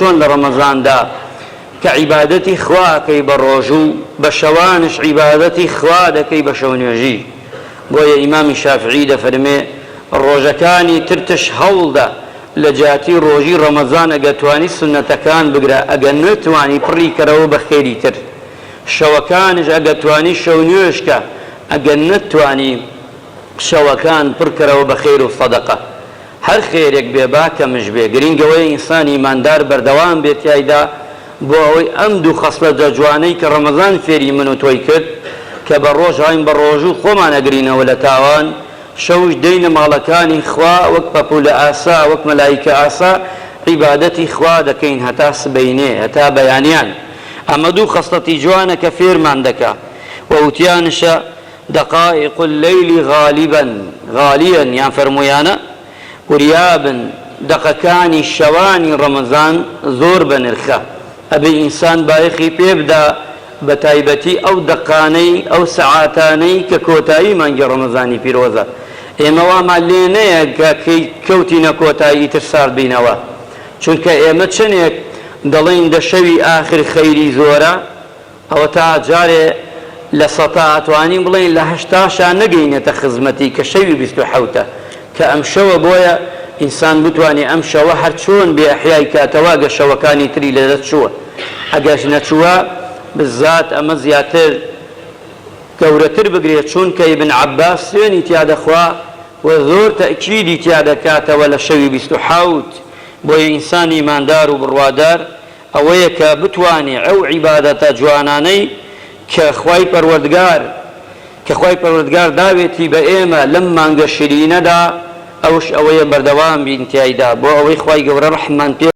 چۆن لە ڕەمەزاندا کە عیبادەتی خوا دەکەی بە ڕۆژ و بە شەوانش عیبادەتی خوا دەکەی بە شەو نوێژی. بۆیە ئیمامی شافعی دەفەرمێ ڕۆژەکانی ترتش هەوڵدا لە جیاتی ڕۆژی ڕەمەزان ئەگەتوانی سنەتەکان بگرە، ئەگە نتوانی پڕی کەرەوە بە خێری تر. شەوەکانش ئەگەتوانی شەو نوێژکە، ئەگە نتوانی شەوەکان پڕکەرەوە بە خێر و سەدەقە. هەر خێرێک بێ با کەمش بێ، گرنگەوەی ئینسانی ئیماندار بەردەوام بێت تایدا بۆ ئەوەی ئەم دوو خەسلەتە جوانەی کە ڕەمەزان فێری من و تۆی کرد کە بە ڕۆژ هاین بە ڕۆژوو خۆمان ئەگرینەوە لە تاوان، شەوش دەینە ماڵەکانی خوا وەک پەپولە ئاسا وەک مەلایکە ئاسا عیبادەتی خوا دەکەین هەتا سبەینێ هەتا بەیانیان. ئەمە دوو خەسڵەتی جوانە کە فێرمان دەکا. وەوتیانشە دقائق الليل غاليا یان فەرموویانە وریابن دەقەکانی شەوانی ڕەمەزان زۆر بە نرخە. ئەبێ ئینسان بایەخی پێ بدا بە تایبەتی ئەو دەقانەی ئەو سەعاتانەی کە کۆتایی مانگی ڕەمەزانی پیرۆزە. ئێمە وامان لێ نەیە کە کەوتینە کۆتایی تر سارد بینەوە، چونکە ئێمە چنێک دەڵێن دە شەوی ئاخر خەیری زۆرە، ئەوە تا جارێ لە سەتا ئەتوانین بڵێن لە هەشتاشان نەگەینێتە خزمەتی کە شەوی 27ە کە ئەم شەوە. بۆیە ئینسان بتوانێ ئەم شەوە هەر چۆن بێ ئەحیای کاتەوە گە شەوەکانی تری لەدەست چووە. ئەگەش نەچووە بزات ئەمە زیاتر گەورەتر بگرێت، چونکە ئیبن عەباس سوێنی تیا دەخوا و زۆر تەئکیدی تیا دەکاتەوە لە شەوی 27. بۆیە ئینسانی ئیماندار و بڕوادار ئەوەیە کە بتوانێ ئەو عیبادەتە جوانانەی کە خوای پەروەردگار داوێتی بە ئێمە لەم مانگە شیرینەدا ئەوش ئەوەیە بەردەوام بین تایدا، بۆ ئەوەی خوای گەورە ڕەحمان پێ